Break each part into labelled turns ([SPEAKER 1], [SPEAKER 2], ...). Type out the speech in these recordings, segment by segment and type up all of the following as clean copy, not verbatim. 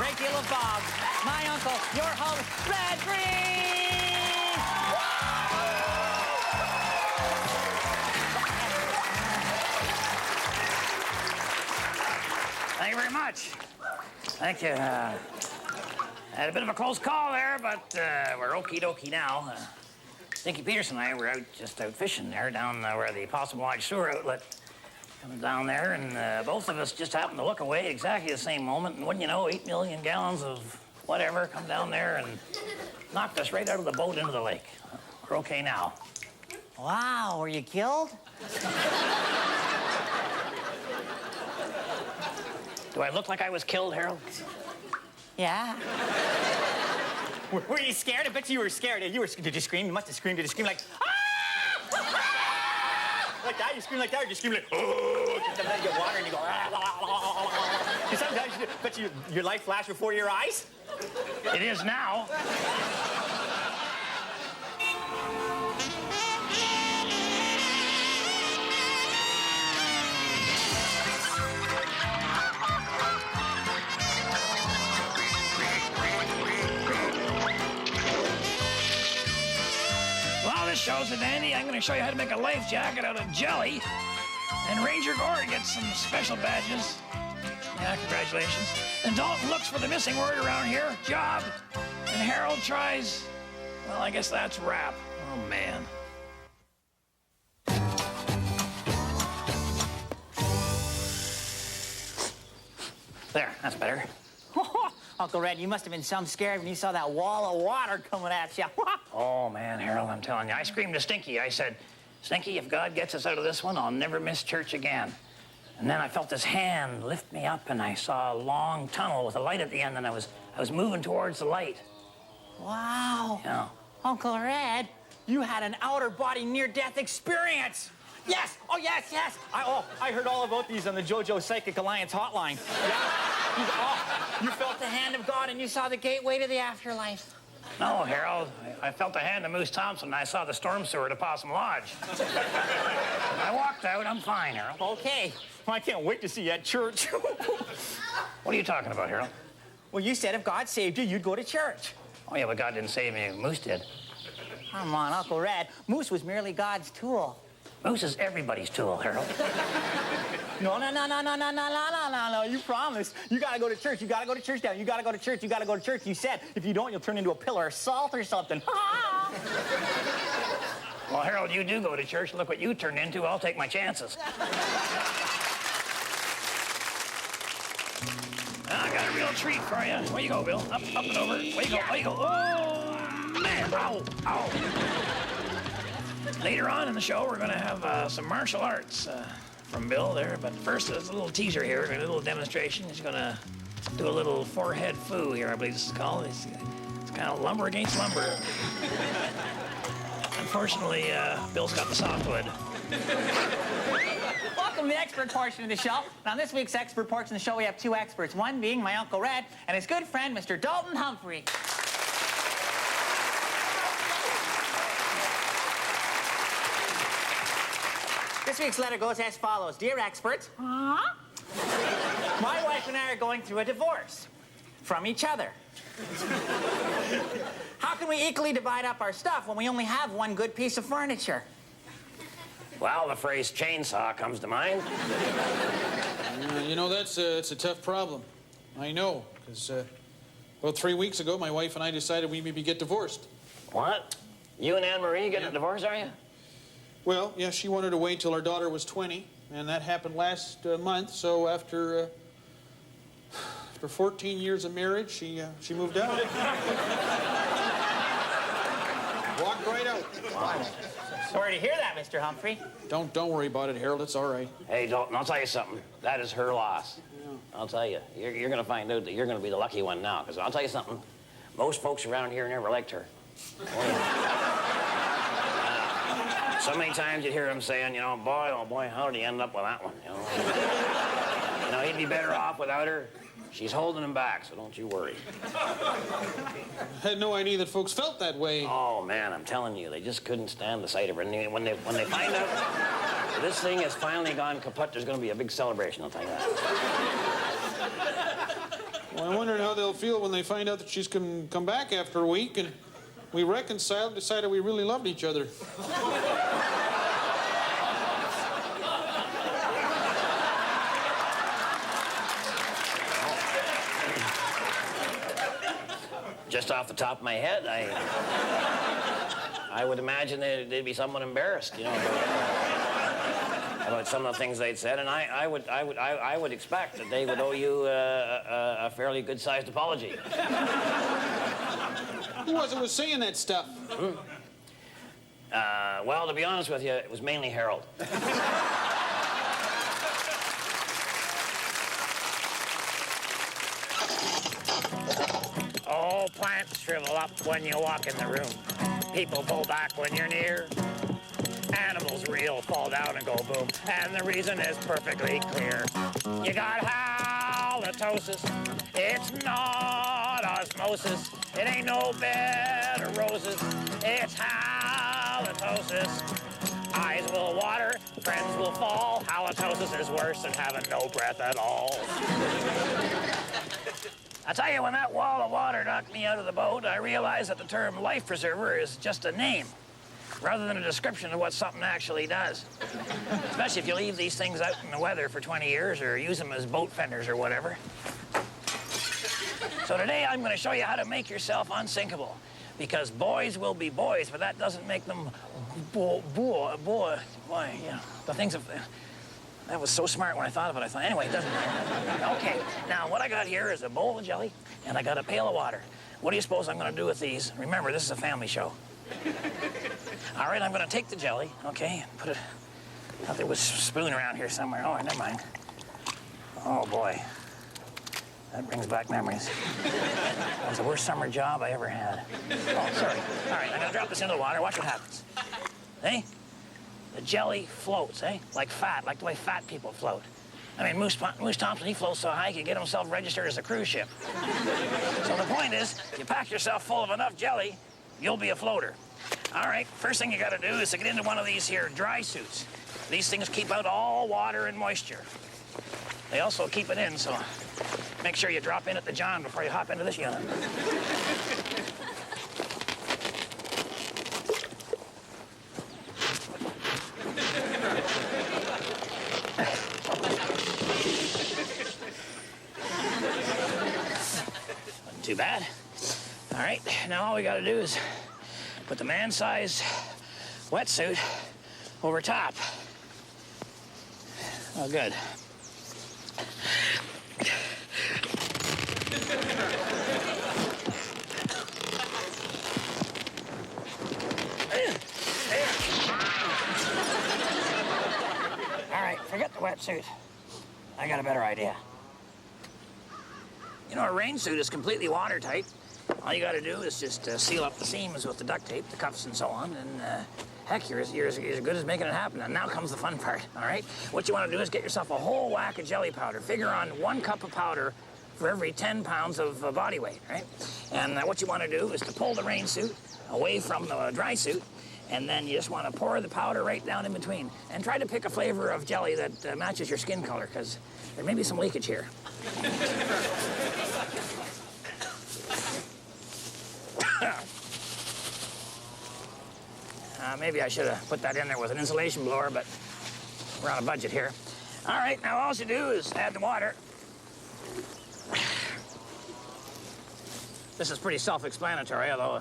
[SPEAKER 1] great deal of fog. My uncle, your host, Red Green!
[SPEAKER 2] Thank you very much. Thank you. Had a bit of a close call there, but we're okie dokie now. Stinky Peterson and I were just out fishing there down where the Possum Lodge sewer outlet comes down there, and both of us just happened to look away exactly the same moment, and wouldn't you know, 8 million gallons of whatever come down there and knocked us right out of the boat into the lake. We're okay now.
[SPEAKER 1] Wow, were you killed?
[SPEAKER 2] Do I look like I was killed, Harold?
[SPEAKER 1] Yeah. Were you scared? I bet you were scared. Did you scream? You must have screamed. Did you scream like, ah! Like that? You scream like that, or you scream like, oh! Sometimes you get water and you go, ah. Sometimes but your life flashed before your eyes?
[SPEAKER 2] It is now. Well, this show's a dandy. I'm going to show you how to make a life jacket out of jelly. And Ranger Gord gets some special badges. Yeah, congratulations. And Dalton looks for the missing word around here, job. And Harold tries, well, I guess that's rap. Oh, man. There, that's better.
[SPEAKER 1] Uncle Red, you must have been some scared when you saw that wall of water coming at you.
[SPEAKER 2] Oh, man, Harold, I'm telling you. I screamed to Stinky. I said, Stinky, if God gets us out of this one, I'll never miss church again. And then I felt this hand lift me up, and I saw a long tunnel with a light at the end, and I was moving towards the light.
[SPEAKER 1] Wow.
[SPEAKER 2] Yeah.
[SPEAKER 1] Uncle Red, you had an outer body near-death experience. Yes! Oh, yes, yes! I heard all about these on the JoJo Psychic Alliance hotline. Yeah. You felt the hand of God and you saw the gateway to the afterlife.
[SPEAKER 2] No, Harold. I felt the hand of Moose Thompson, and I saw the storm sewer to Possum Lodge. I walked out. I'm fine, Harold.
[SPEAKER 1] Okay. Well, I can't wait to see you at church.
[SPEAKER 2] What are you talking about, Harold?
[SPEAKER 1] Well, you said if God saved you, you'd go to church.
[SPEAKER 2] Oh, yeah, but God didn't save me. Moose did.
[SPEAKER 1] Come on, Uncle Red. Moose was merely God's tool.
[SPEAKER 2] Moose is everybody's tool, Harold.
[SPEAKER 1] No. You promised. You gotta go to church. You gotta go to church now. You gotta go to church. You gotta go to church. You said if you don't, you'll turn into a pillar of salt or something.
[SPEAKER 2] Well, Harold, you do go to church. Look what you turned into. I'll take my chances. I got a real treat for you. Where you go, Bill? Up and over. Where you go? Where you go? Oh, man. Ow. Ow. Later on in the show, we're going to have some martial arts from Bill there. But first, there's a little teaser here, a little demonstration. He's going to do a little forehead foo here, I believe this is called. It's kind of lumber against lumber. Unfortunately, Bill's got the softwood.
[SPEAKER 1] Welcome to the expert portion of the show. Now, this week's expert portion of the show, we have two experts, one being my Uncle Red and his good friend, Mr. Dalton Humphrey. This week's letter goes as follows. Dear experts, my wife and I are going through a divorce from each other. How can we equally divide up our stuff when we only have one good piece of furniture?
[SPEAKER 2] Well, the phrase chainsaw comes to mind.
[SPEAKER 3] You know, it's a tough problem. I know, because about 3 weeks ago, my wife and I decided we maybe get divorced.
[SPEAKER 2] What? You and Anne-Marie getting a divorce, are you?
[SPEAKER 3] Well, yeah, she wanted to wait till our daughter was 20, and that happened last month. So after 14 years of marriage, she moved out. Walked right out.
[SPEAKER 1] Wow. Sorry to hear that, Mr. Humphrey.
[SPEAKER 3] Don't worry about it, Harold. It's all right.
[SPEAKER 2] Hey, Dalton, I'll tell you something. That is her loss. Yeah. I'll tell you. You're going to find out that you're going to be the lucky one now, because I'll tell you something. Most folks around here never liked her. Oh, yeah. So many times you'd hear them saying, you know, boy, oh boy, how did he end up with that one? You know, he'd be better off without her. She's holding him back, so don't you worry.
[SPEAKER 3] I had no idea that folks felt that way.
[SPEAKER 2] Oh, man, I'm telling you, they just couldn't stand the sight of her. And when they find out this thing has finally gone kaput, there's going to be a big celebration, I'll tell you that.
[SPEAKER 3] Well, I'm wondering how they'll feel when they find out that she's come back after a week and we reconciled and decided we really loved each other.
[SPEAKER 2] Just off the top of my head, I would imagine they'd be somewhat embarrassed, you know, about some of the things they'd said, and I would expect that they would owe you a fairly good-sized apology.
[SPEAKER 3] Who was it was saying that stuff?
[SPEAKER 2] Well, to be honest with you, it was mainly Harold. Oh, plants shrivel up when you walk in the room. People pull back when you're near. Animals reel, fall down and go boom. And the reason is perfectly clear. You got halitosis. It's not osmosis. It ain't no bed of roses. It's halitosis. Eyes will water, friends will fall. Halitosis is worse than having no breath at all. I tell you, when that wall of water knocked me out of the boat, I realized that the term life preserver is just a name, rather than a description of what something actually does. Especially if you leave these things out in the weather for 20 years or use them as boat fenders or whatever. So today I'm going to show you how to make yourself unsinkable. Because boys will be boys, but that doesn't make them boy, yeah. The things of... That was so smart when I thought of it. I thought, anyway, it doesn't matter. Okay, now what I got here is a bowl of jelly, and I got a pail of water. What do you suppose I'm going to do with these? Remember, this is a family show. All right, I'm going to take the jelly, okay, and put it... I thought there was a spoon around here somewhere. Oh, never mind. Oh, boy. That brings back memories. That was the worst summer job I ever had. Oh, sorry. All right, I'm going to drop this into the water. Watch what happens. Hey? The jelly floats, eh? Like fat, like the way fat people float. I mean, Moose Thompson, he floats so high he could get himself registered as a cruise ship. So the point is, if you pack yourself full of enough jelly, you'll be a floater. All right, first thing you gotta do is to get into one of these here dry suits. These things keep out all water and moisture. They also keep it in, so make sure you drop in at the John before you hop into this unit. Too bad. All right, now all we gotta do is put the man-sized wetsuit over top. Oh, good. All right, forget the wetsuit. I got a better idea. You know, a rain suit is completely watertight. All you gotta do is just seal up the seams with the duct tape, the cuffs and so on, and heck, you're as good as making it happen. And now comes the fun part, all right? What you wanna do is get yourself a whole whack of jelly powder. Figure on 1 cup of powder for every 10 pounds of body weight, right? And what you wanna do is to pull the rain suit away from the dry suit, and then you just wanna pour the powder right down in between. And try to pick a flavor of jelly that matches your skin color, because there may be some leakage here. Maybe I should have put that in there with an insulation blower, but we're on a budget here. All right, now all you do is add the water. This is pretty self-explanatory, although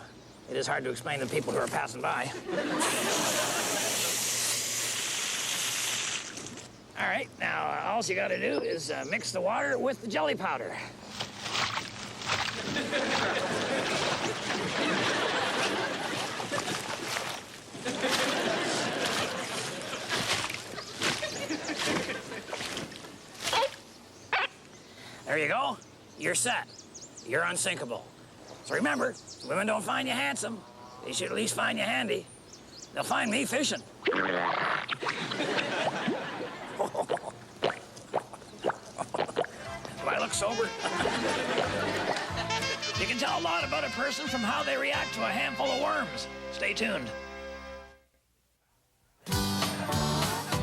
[SPEAKER 2] it is hard to explain to people who are passing by. All right, now all you gotta do is mix the water with the jelly powder. There you go. You're set. You're unsinkable. So remember, women don't find you handsome. They should at least find you handy. They'll find me fishing. Do I look sober? You can tell a lot about a person from how they react to a handful of worms. Stay tuned.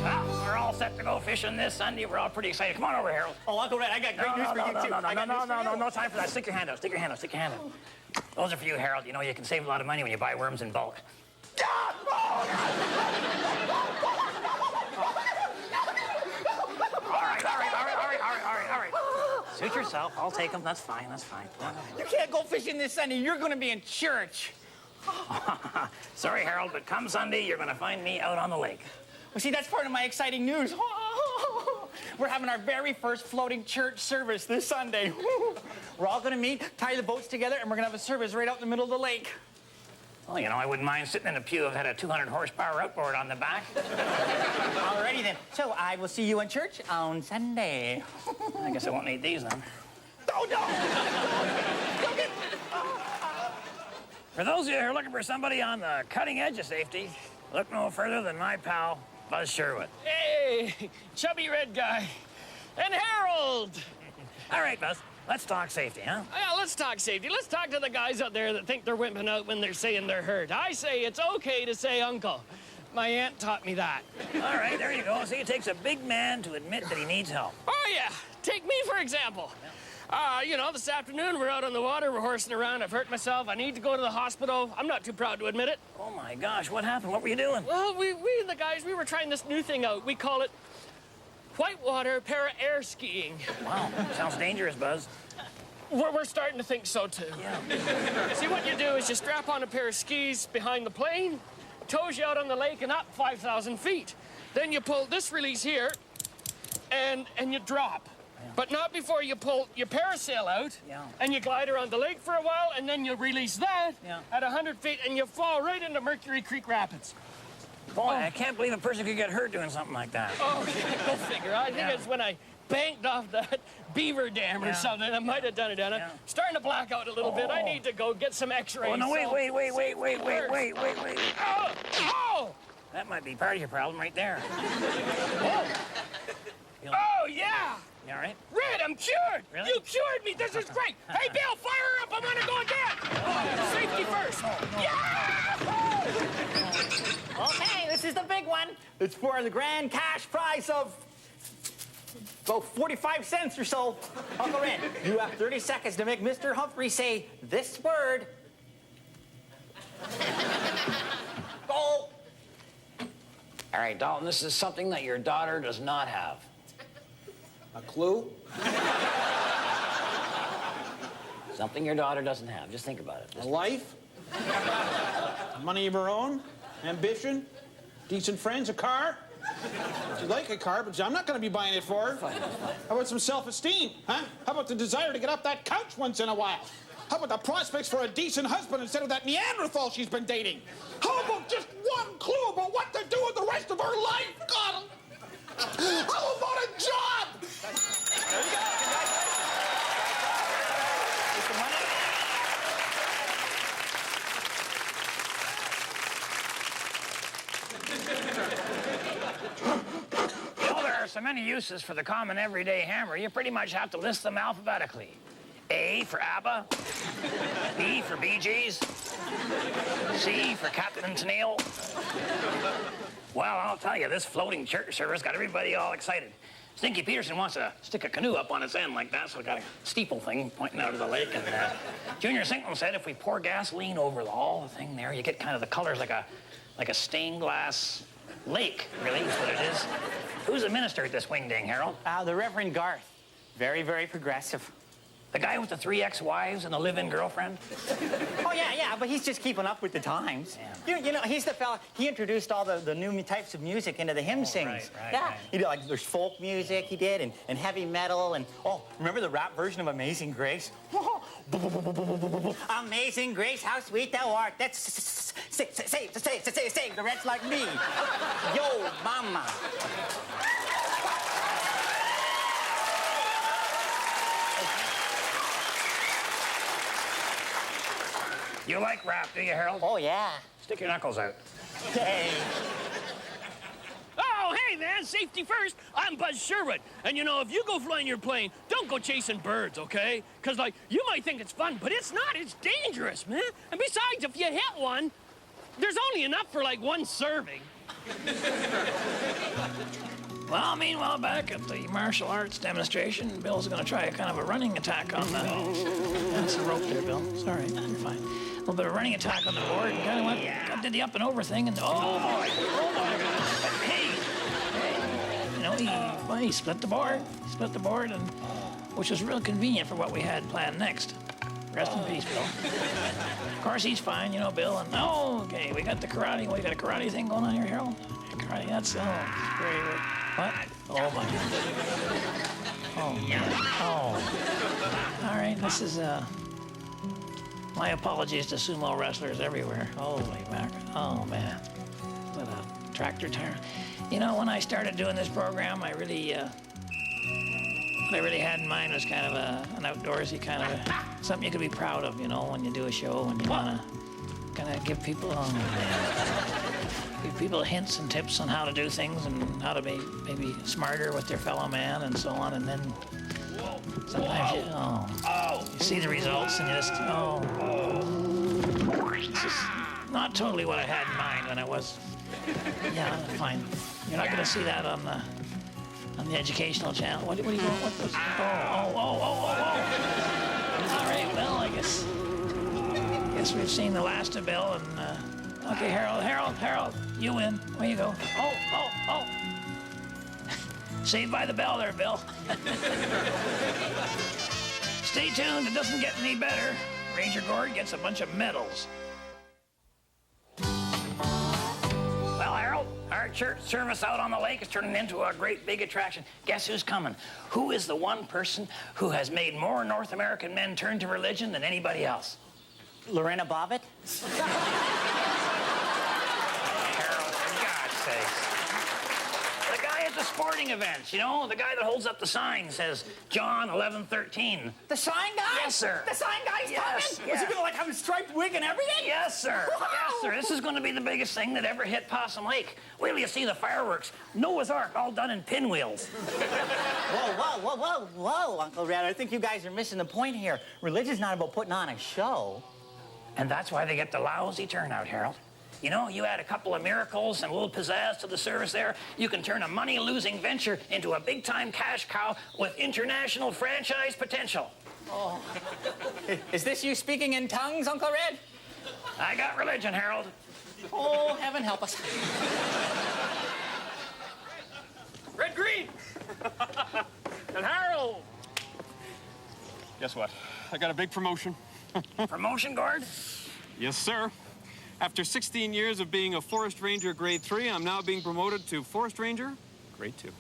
[SPEAKER 2] Well, we're all set to go fishing this Sunday. We're all pretty excited. Come on over, Harold.
[SPEAKER 1] Oh, Uncle Red, I got great news for you, too.
[SPEAKER 2] No time for that. Stick your hand out. Stick your hand out. Those are for you, Harold. You know, you can save a lot of money when you buy worms in bulk. All right. Suit yourself. I'll take them. That's fine.
[SPEAKER 1] You can't go fishing this Sunday. You're going to be in church.
[SPEAKER 2] Sorry, Harold, but come Sunday, you're going to find me out on the lake.
[SPEAKER 1] Well, see, that's part of my exciting news. We're having our very first floating church service this Sunday. We're all going to meet, tie the boats together, and we're going to have a service right out in the middle of the lake.
[SPEAKER 2] Well, you know, I wouldn't mind sitting in a pew that had a 200 horsepower outboard on the back.
[SPEAKER 1] Alrighty then. So I will see you in church on Sunday.
[SPEAKER 2] I guess I won't need these then.
[SPEAKER 1] Oh, no! Don't get...
[SPEAKER 2] For those of you who are looking for somebody on the cutting edge of safety, look no further than my pal, Buzz Sherwood.
[SPEAKER 4] Hey, chubby red guy. And Harold!
[SPEAKER 2] All right, Buzz, let's talk safety, huh?
[SPEAKER 4] Yeah, let's talk safety. Let's talk to the guys out there that think they're wimping out when they're saying they're hurt. I say it's okay to say uncle. My aunt taught me that.
[SPEAKER 2] All right, there you go. See, it takes a big man to admit that he needs help.
[SPEAKER 4] Oh, yeah. Take me, for example. You know, this afternoon we're out on the water, we're horsing around, I've hurt myself, I need to go to the hospital. I'm not too proud to admit it.
[SPEAKER 2] Oh, my gosh, what happened? What were you doing?
[SPEAKER 4] Well, we and the guys, we were trying this new thing out. We call it whitewater para-air skiing.
[SPEAKER 2] Wow, sounds dangerous, Buzz.
[SPEAKER 4] We're starting to think so, too.
[SPEAKER 2] Yeah.
[SPEAKER 4] See, what you do is you strap on a pair of skis behind the plane, tows you out on the lake and up 5,000 feet. Then you pull this release here, and you drop. But not before you pull your parasail out, and you glide around the lake for a while, and then you release that at 100 feet, and you fall right into Mercury Creek Rapids.
[SPEAKER 2] Boy, I can't believe a person could get hurt doing something like that.
[SPEAKER 4] Oh, go figure. I think it's when I banked off that beaver dam or something. I might have done it, I'm starting to black out a little bit. I need to go get some x-rays.
[SPEAKER 2] Oh, no, wait.
[SPEAKER 4] Oh!
[SPEAKER 2] That might be part of your problem right there.
[SPEAKER 4] Oh, yeah!
[SPEAKER 2] You all right?
[SPEAKER 4] Red, I'm cured!
[SPEAKER 2] Really?
[SPEAKER 4] You cured me! This is great! Hey, Bill, fire her up! I want to go again! Safety first! Yeah!
[SPEAKER 1] Okay, this is the big one. It's for the grand cash prize of about 45 cents or so. Uncle Red, you have 30 seconds to make Mr. Humphrey say this word. Go!
[SPEAKER 2] All right, Dalton, this is something that your daughter does not have.
[SPEAKER 3] A clue?
[SPEAKER 2] Something your daughter doesn't have. Just think about it.
[SPEAKER 3] A life? Money of her own? Ambition? Decent friends? A car? She'd like a car, but I'm not going to be buying it for her.
[SPEAKER 2] Fine.
[SPEAKER 3] How about some self-esteem, huh? How about the desire to get off that couch once in a while? How about the prospects for a decent husband instead of that Neanderthal she's been dating? How about just one clue about what to do with the rest of her life? God! How about a job?
[SPEAKER 1] There you go. Congratulations. Here's some money.
[SPEAKER 2] You know, there are so many uses for the common everyday hammer, you pretty much have to list them alphabetically. A for ABBA, B for Bee Gees, C for Captain Tennille. Well, I'll tell you, this floating church service got everybody all excited. Stinky Peterson wants to stick a canoe up on its end like that, so we got a steeple thing pointing out of the lake. And Junior Sinkman said if we pour gasoline over all the thing there, you get kind of the colors like a stained glass lake, really, is what it is. Who's the minister at this wingding, Harold?
[SPEAKER 1] The Reverend Garth. Very, very progressive.
[SPEAKER 2] The guy with the 3 ex-wives and the live-in girlfriend?
[SPEAKER 1] Oh, yeah, but he's just keeping up with the times. You know, he's the fella, he introduced all the new types of music into the hymn sings.
[SPEAKER 2] Right.
[SPEAKER 1] He did, like, there's folk music he did, and heavy metal, and, remember the rap version of Amazing Grace? Amazing Grace, how sweet thou art. That's, say, the wretch like me. Yo, mama.
[SPEAKER 2] You like rap, do you, Harold?
[SPEAKER 1] Oh, yeah.
[SPEAKER 2] Stick your knuckles out.
[SPEAKER 1] Hey.
[SPEAKER 4] Oh, hey, man, safety first. I'm Buzz Sherwood. And, you know, if you go flying your plane, don't go chasing birds, okay? Because, like, you might think it's fun, but it's not. It's dangerous, man. And besides, if you hit one, there's only enough for, like, one serving.
[SPEAKER 2] Well, meanwhile, back at the martial arts demonstration, Bill's going to try a kind of a running attack on the... That's the rope there, Bill. Sorry, you're fine. A little bit of running attack on the board, and kind of went, did the up and over thing, and oh my God! Hey, you know, he split the board, and which was real convenient for what we had planned next. Rest in peace, Bill. Of course, he's fine, you know, Bill. And okay, we got the karate. We got a karate thing going on here, Harold. Karate. That's very. What? Oh my God. Oh yeah. Oh. All right. This is my apologies to sumo wrestlers everywhere. Holy mackerel. Oh man. What a tractor tire. You know, when I started doing this program, what I really had in mind was kind of an outdoorsy kind of something you could be proud of, you know, when you do a show and you want to kind of give people, give people hints and tips on how to do things and how to be maybe smarter with their fellow man and so on. And then sometimes you see the results and you just, it's just not totally what I had in mind when I was, yeah, fine. You're not going to see that on the educational channel. What are you going? What was? Oh. All right. Well, I guess we've seen the last of Bill. And okay, Harold, you win. Where you go? Oh. Saved by the bell there, Bill. Stay tuned. It doesn't get any better. Ranger Gord gets a bunch of medals. Our church service out on the lake is turning into a great big attraction. Guess who's coming? Who is the one person who has made more North American men turn to religion than anybody else?
[SPEAKER 1] Lorena Bobbitt?
[SPEAKER 2] Harold, for God's sake. The guy at the sporting events, you know, the guy that holds up the sign says, John 11:13.
[SPEAKER 1] The sign guy?
[SPEAKER 2] Yes, sir.
[SPEAKER 1] The sign guy's coming?
[SPEAKER 2] Yes.
[SPEAKER 1] Was he gonna like have a striped wig and everything?
[SPEAKER 2] Yes, sir.
[SPEAKER 1] Wow.
[SPEAKER 2] Yes, sir. This is going to be the biggest thing that ever hit Possum Lake. Wait till you see the fireworks. Noah's Ark, all done in pinwheels.
[SPEAKER 1] Whoa, Uncle Red. I think you guys are missing the point here. Religion's not about putting on a show.
[SPEAKER 2] And that's why they get the lousy turnout, Harold. You know, you add a couple of miracles and a little pizzazz to the service there, you can turn a money-losing venture into a big-time cash cow with international franchise potential.
[SPEAKER 1] Oh. Is this you speaking in tongues, Uncle Red?
[SPEAKER 2] I got religion, Harold.
[SPEAKER 1] Oh, heaven help us.
[SPEAKER 4] Red Green! And Harold!
[SPEAKER 5] Guess what? I got a big promotion.
[SPEAKER 2] Promotion, Gord?
[SPEAKER 5] Yes, sir. After 16 years of being a Forest Ranger Grade 3, I'm now being promoted to Forest Ranger Grade 2.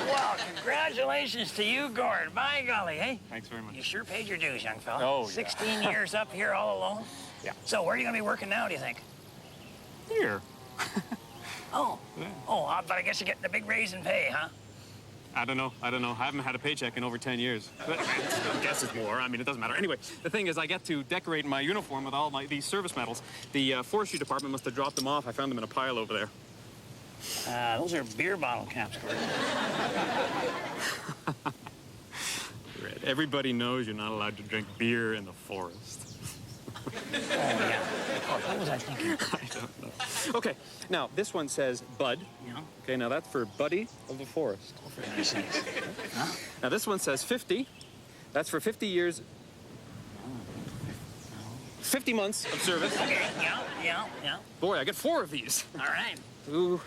[SPEAKER 2] Well, congratulations to you, Gord. By golly, eh?
[SPEAKER 5] Thanks very much.
[SPEAKER 2] You sure paid your dues, young fella.
[SPEAKER 5] Oh, yeah.
[SPEAKER 2] 16 years up here all alone?
[SPEAKER 5] Yeah.
[SPEAKER 2] So where are you going to be working now, do you think?
[SPEAKER 5] Here.
[SPEAKER 2] Oh. Yeah. Oh, but I guess you get the big raise in pay, huh?
[SPEAKER 5] I don't know. I haven't had a paycheck in over 10 years. But I guess it's more. I mean, it doesn't matter. Anyway, the thing is, I get to decorate my uniform with all these service medals. The forestry department must have dropped them off. I found them in a pile over there.
[SPEAKER 2] Those are beer bottle caps, Gord.
[SPEAKER 5] Red, everybody knows you're not allowed to drink beer in the forest.
[SPEAKER 2] Oh, yeah. Of course. What was I thinking?
[SPEAKER 5] I don't know. Okay, now, this one says Bud.
[SPEAKER 2] Yeah.
[SPEAKER 5] Okay, now that's for Buddy of the Forest.
[SPEAKER 2] Oh, for goodness sakes. Huh?
[SPEAKER 5] Now, this one says 50. That's for 50 years. 50 months of service.
[SPEAKER 2] Okay, yeah.
[SPEAKER 5] Boy, I get 4 of these.
[SPEAKER 2] All right.
[SPEAKER 5] Ooh.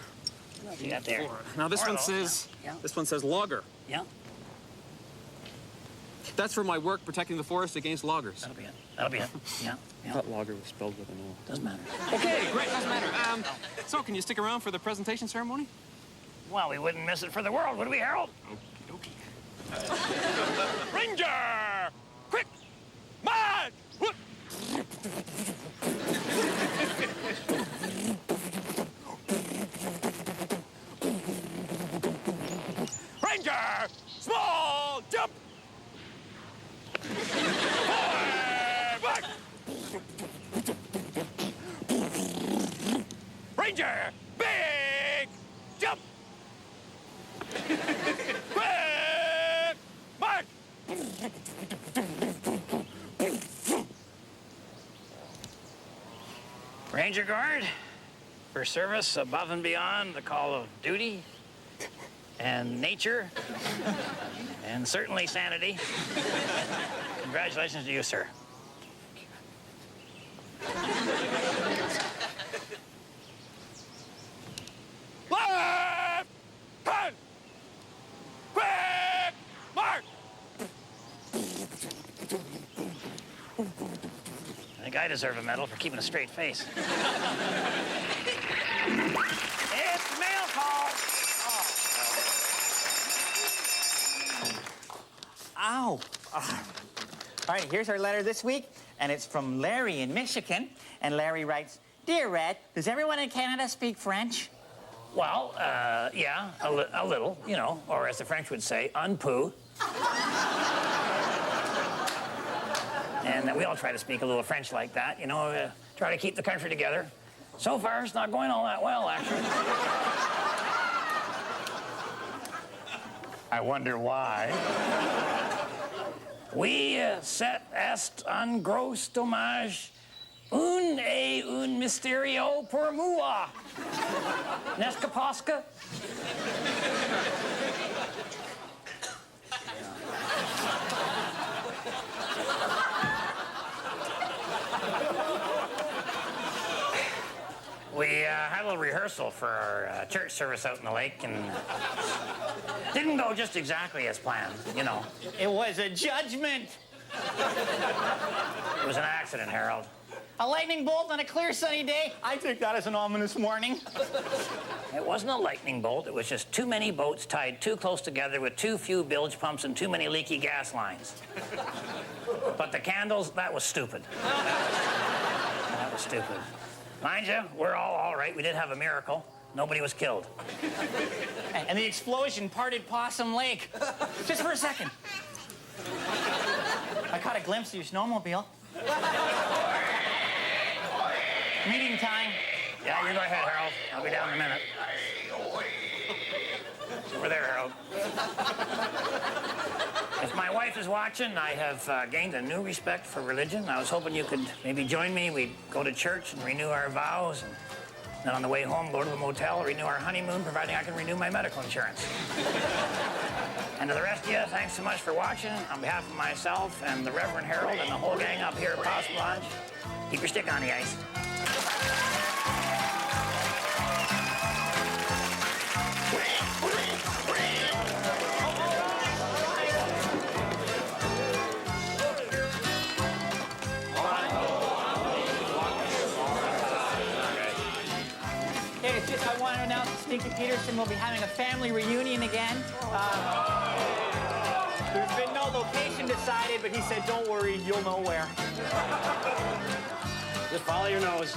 [SPEAKER 2] What you got there?
[SPEAKER 5] 4. Now, this one says...
[SPEAKER 2] Yeah.
[SPEAKER 5] This one says Logger.
[SPEAKER 2] Yeah.
[SPEAKER 5] That's for my work protecting the forest against loggers.
[SPEAKER 2] That'll be it. Yeah.
[SPEAKER 5] I thought logger was spelled with an O.
[SPEAKER 2] Doesn't matter.
[SPEAKER 5] Okay, great, doesn't matter. So, can you stick around for the presentation ceremony?
[SPEAKER 2] Well, we wouldn't miss it for the world, would we, Harold?
[SPEAKER 5] Okie dokie.
[SPEAKER 4] Ranger! Quick! March! Whoop! Ranger! Small jump! Forward! Ranger! Big jump! Quick! March!
[SPEAKER 2] Ranger Gord, for service above and beyond the call of duty, and nature, and certainly sanity. Congratulations to you, sir.
[SPEAKER 5] Left! Turn! Quick! Mark!
[SPEAKER 2] I think I deserve a medal for keeping a straight face. It's mail call.
[SPEAKER 1] Ow. All right, here's our letter this week, and it's from Larry in Michigan. And Larry writes, Dear Red, does everyone in Canada speak French?
[SPEAKER 2] Well, yeah, a little, you know, or as the French would say, un peu. And we all try to speak a little French like that, you know, try to keep the country together. So far, it's not going all that well, actually. I wonder why. Oui, c'est est un gros dommage. Un et un mysterio pour moi. N'est-ce que Pasca? We had a little rehearsal for our church service out in the lake, and didn't go just exactly as planned, you know.
[SPEAKER 1] It was a judgment.
[SPEAKER 2] It was an accident, Harold.
[SPEAKER 1] A lightning bolt on a clear sunny day? I took that as an ominous warning.
[SPEAKER 2] It wasn't a lightning bolt. It was just too many boats tied too close together with too few bilge pumps and too many leaky gas lines. But the candles, that was stupid. That was stupid. Mind you, we're all right. We did have a miracle. Nobody was killed.
[SPEAKER 1] And the explosion parted Possum Lake. Just for a second. I caught a glimpse of your snowmobile. Meeting time.
[SPEAKER 2] Yeah, you go ahead, Harold. I'll be down in a minute. Over there, Harold. If my wife is watching, I have gained a new respect for religion. I was hoping you could maybe join me. We'd go to church and renew our vows. And then on the way home, go to the motel, renew our honeymoon, providing I can renew my medical insurance. And to the rest of you, thanks so much for watching. On behalf of myself and the Reverend Harold and the whole gang up here at Possum Lodge, keep your stick on the ice.
[SPEAKER 1] Hey, it's just I want to announce that Stinky Peterson will be having a family reunion again. There's been no location decided, but he said, don't worry, you'll know where.
[SPEAKER 6] Just follow your nose.